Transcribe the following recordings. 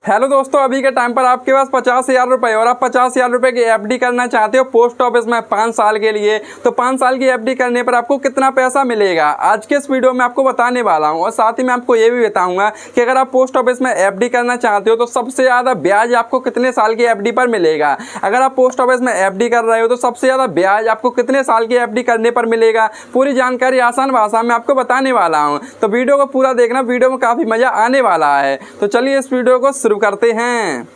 Hello दोस्तों, अभी के टाइम पर आपके पास 50,000 रुपये और आप 50,000 रुपये की एफडी करना चाहते हो पोस्ट ऑफिस में 5 साल के लिए। तो 5 साल की एफडी करने पर आपको कितना पैसा मिलेगा आज के इस वीडियो में आपको बताने वाला हूं। और साथ ही मैं आपको ये भी बताऊंगा कि अगर आप पोस्ट ऑफिस में एफडी करना चाहते हो तो सबसे ज़्यादा ब्याज आपको कितने साल की एफडी पर मिलेगा। अगर आप पोस्ट ऑफिस में एफडी कर रहे हो तो सबसे ज़्यादा ब्याज आपको कितने साल की एफडी करने पर मिलेगा, पूरी जानकारी आसान भाषा में आपको बताने वाला हूँ। तो वीडियो को पूरा देखना, वीडियो में काफ़ी मज़ा आने वाला है। तो चलिए इस वीडियो को शुरू करते हैं।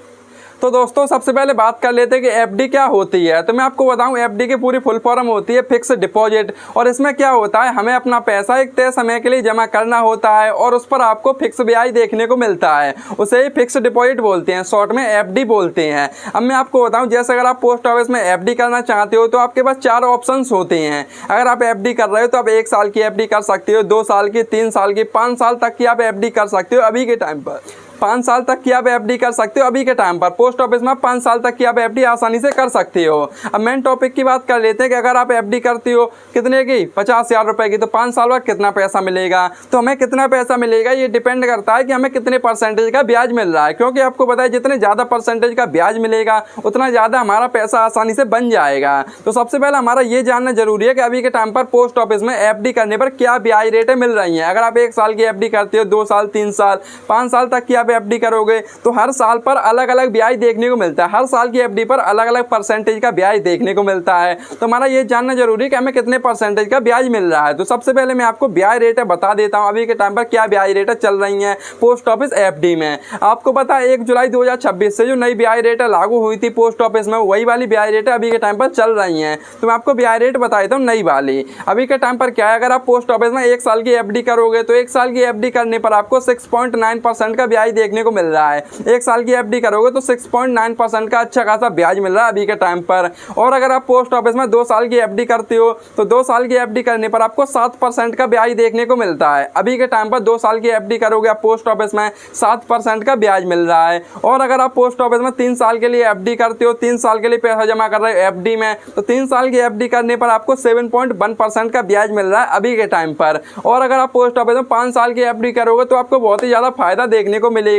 तो दोस्तों सबसे पहले बात कर लेते हैं कि एफडी क्या होती है। तो मैं आपको बताऊं, एफडी की पूरी फुल फॉर्म होती है फिक्स डिपॉजिट। और इसमें क्या होता है, हमें अपना पैसा एक तय समय के लिए जमा करना होता है और उस पर आपको फिक्स ब्याज देखने को मिलता है। उसे ही फिक्स डिपॉजिट बोलते हैं, शॉर्ट में एफडी बोलते हैं। अब मैं आपको बताऊं, जैसे अगर आप पोस्ट ऑफिस में एफडी करना चाहते हो तो आपके पास 4 ऑप्शंस होते हैं। अगर आप एफडी कर रहे हो तो आप 1 साल की एफडी कर सकते हो, 2 साल की, 3 साल की, 5 साल तक की आप एफडी कर सकते हो। अभी के टाइम पर 5 साल तक की आप एफडी कर सकते हो। अभी के टाइम पर पोस्ट ऑफिस में 5 साल तक की आप एफडी आसानी से कर सकते हो। अब मेन टॉपिक की बात कर लेते हैं कि अगर आप एफडी करते हो कितने की, 50,000 रुपए की, तो 5 साल बाद कितना पैसा मिलेगा। तो हमें कितना पैसा मिलेगा ये डिपेंड करता है कि हमें कितने परसेंटेज का ब्याज मिल रहा है। क्योंकि आपको पता है जितने ज़्यादा परसेंटेज का ब्याज मिलेगा उतना ज़्यादा हमारा पैसा आसानी से बन जाएगा। तो सबसे पहले हमारा ये जानना जरूरी है कि अभी के टाइम पर पोस्ट ऑफिस में एफडी करने पर क्या ब्याज रेटें मिल रही हैं। अगर आप 1 साल की एफडी करते हो, 2 साल, 3 साल, 5 साल तक की आप एफडी करोगे तो हर साल पर अलग अलग ब्याज देखने को मिलता है। हर साल की एफडी पर अलग अलग परसेंटेज का ब्याज देखने को मिलता है। तो हमारा ये जानना जरूरी है कि हमें कितने परसेंटेज का ब्याज मिल रहा है। तो सबसे पहले मैं आपको ब्याज रेटें बता देता हूं, अभी के टाइम पर क्या ब्याज रेटें चल रही हैं पोस्ट ऑफिस एफडी में। आपको पता है 1 जुलाई 2026 से जो नई ब्याज रेटें लागू हुई थी पोस्ट ऑफिस में, वही वाली ब्याज रेटें अभी के टाइम पर चल रही हैं। तो मैं आपको ब्याज रेट बता देता हूँ नई वाली। अभी के टाइम पर क्या है, अगर आप पोस्ट ऑफिस में 1 साल की एफडी करोगे तो 1 साल की एफडी करने पर आपको 6.9% का ब्याज देखने को मिल रहा है। 1 साल की एफडी करोगे तो 6.9% का अच्छा खासा ब्याज मिल रहा है अभी के टाइम पर। और अगर आप पोस्ट ऑफिस में 2 साल की एफडी करते हो तो 2 साल की एफडी करने पर आपको 7% का ब्याज देखने को मिलता है। अभी के टाइम पर 2 साल की एफडी करोगे आप पोस्ट ऑफिस में 7% का ब्याज मिल रहा है। और अगर आप पोस्ट ऑफिस में 3 साल के लिए एफडी करते हो, 3 साल के लिए पैसा जमा कर रहे हो एफडी में, तो 3 साल की एफडी करने पर आपको 7.1% का ब्याज मिल रहा है अभी के टाइम पर। और अगर आप पोस्ट ऑफिस में 5 साल की एफडी करोगे तो आपको बहुत ही ज़्यादा फायदा देखने को मिलेगा।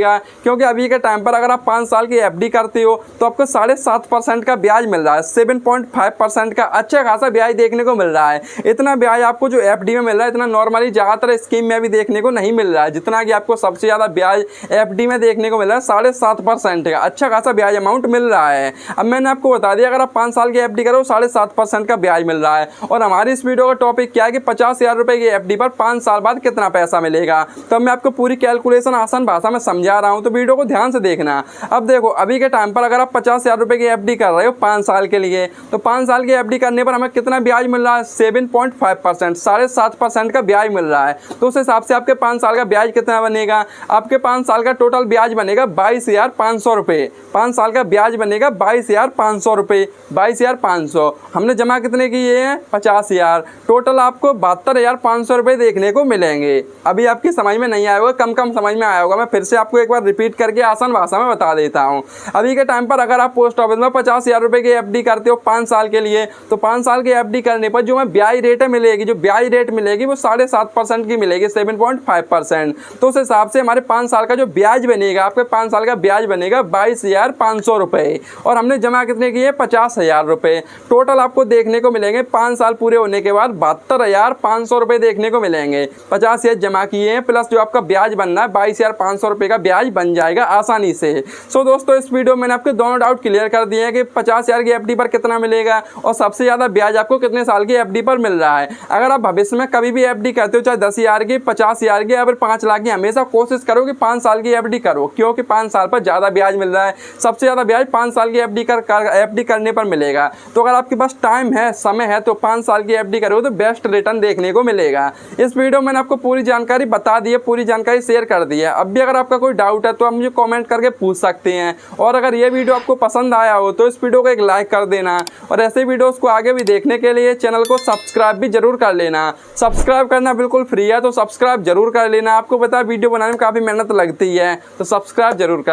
क्योंकि अभी के टाइम पर अगर आप 5 साल की एफडी करते हो तो आपको 7.5% का ब्याज मिल रहा है। 7.5% का अच्छा खासा ब्याज देखने को मिल रहा है। इतना ब्याज आपको जो एफडी में मिल रहा है, इतना नॉर्मली ज़्यादातर स्कीम में भी देखने को नहीं मिल रहा है। जितना कि आपको सबसे ज़्यादा ब्याज एफडी में देखने को मिल रहा है 7.5% का अच्छा खासा ब्याज अमाउंट मिल रहा है। अब मैंने आपको बता दिया, अगर आप 5 साल की एफडी करो 7.5% का ब्याज मिल रहा है। और हमारी इस वीडियो का टॉपिक क्या है कि 50,000 रुपये की एफडी पर 5 साल बाद कितना पैसा मिलेगा। तो मैं आपको पूरी कैलकुलेशन आसान भाषा में समझा रहा हूँ, तो वीडियो को ध्यान से देखना। अब देखो, अभी के टाइम पर अगर आप 50,000 रुपये की एफडी कर रहे हो 5 साल के लिए, तो 5 साल की एफडी करने पर हमें कितना ब्याज मिल रहा है, 7.5%, 7.5% का ब्याज मिल रहा है। तो उस हिसाब से आपके 5 साल का ब्याज कितना बनेगा, आपके 5 साल का टोटल ब्याज बनेगा 22,500 रुपये। 5 साल का ब्याज बनेगा 22,500 रुपये। 22,500 हमने जमा कितने किए हैं, 50,000। टोटल आपको 72,500 रुपये देखने को मिलेंगे। अभी आपकी समझ में नहीं आया होगा, कम समझ में आया होगा। मैं फिर से आपको एक बार रिपीट करके आसान भाषा में बता देता हूं। अभी के टाइम पर अगर आप पोस्ट ऑफिस में 50,000 रुपये की एफडी करते हो 5 साल के लिए, तो 5 साल की एफडी करने पर जो हमें ब्याज रेट मिलेगी, जो ब्याज रेट मिलेगी वो 7.5% की मिलेगी, 7.5%। तो उस हिसाब से हमारे 5 साल का जो ब्याज बनेगा, आपके 5 साल का ब्याज बनेगा 22,500 रुपये। और हमने जमा कितने किए, 50,000 रुपये। टोटल आपको देखने को मिलेंगे 5 साल पूरे होने के बाद 72,500 रुपये देखने को मिलेंगे। 50,000 जमा किए हैं प्लस जो आपका ब्याज बनना है 22,500 रुपये का ब्याज बन जाएगा आसानी से। सो दोस्तों, इस वीडियो में मैंने आपके दोनों डाउट क्लियर कर दिए हैं कि 50,000 की एफडी पर कितना मिलेगा और सबसे ज़्यादा ब्याज आपको कितने साल की एफडी पर मिल रहा है। अगर आप भविष्य में कभी भी एफडी करते हो, चाहे 10,000 की, 50,000 की या फिर 5 लाख की, हमेशा कोशिश करो कि 5 साल की एफडी करो। क्योंकि 5 साल पर ज़्यादा ब्याज मिल रहा है। सबसे ज़्यादा ब्याज 5 साल की एफडी करने पर मिलेगा। तो अगर आपके पास टाइम है, समय है, तो 5 साल की एफडी करो तो बेस्ट रिटर्न देखने को मिलेगा। इस वीडियो में मैंने आपको पूरी जानकारी बता दी है, पूरी जानकारी शेयर कर दी है। अब भी अगर आपका कोई डाउट है तो आप मुझे कमेंट करके पूछ सकते हैं। और अगर ये वीडियो आपको पसंद आया हो तो इस वीडियो को एक लाइक कर देना। और ऐसे वीडियोस को आगे भी देखने के लिए चैनल को सब्सक्राइब भी जरूर कर लेना। सब्सक्राइब करना बिल्कुल फ्री है, तो सब्सक्राइब जरूर कर लेना। आपको पता है वीडियो बनाने में काफ़ी मेहनत लगती है, तो सब्सक्राइब जरूर कर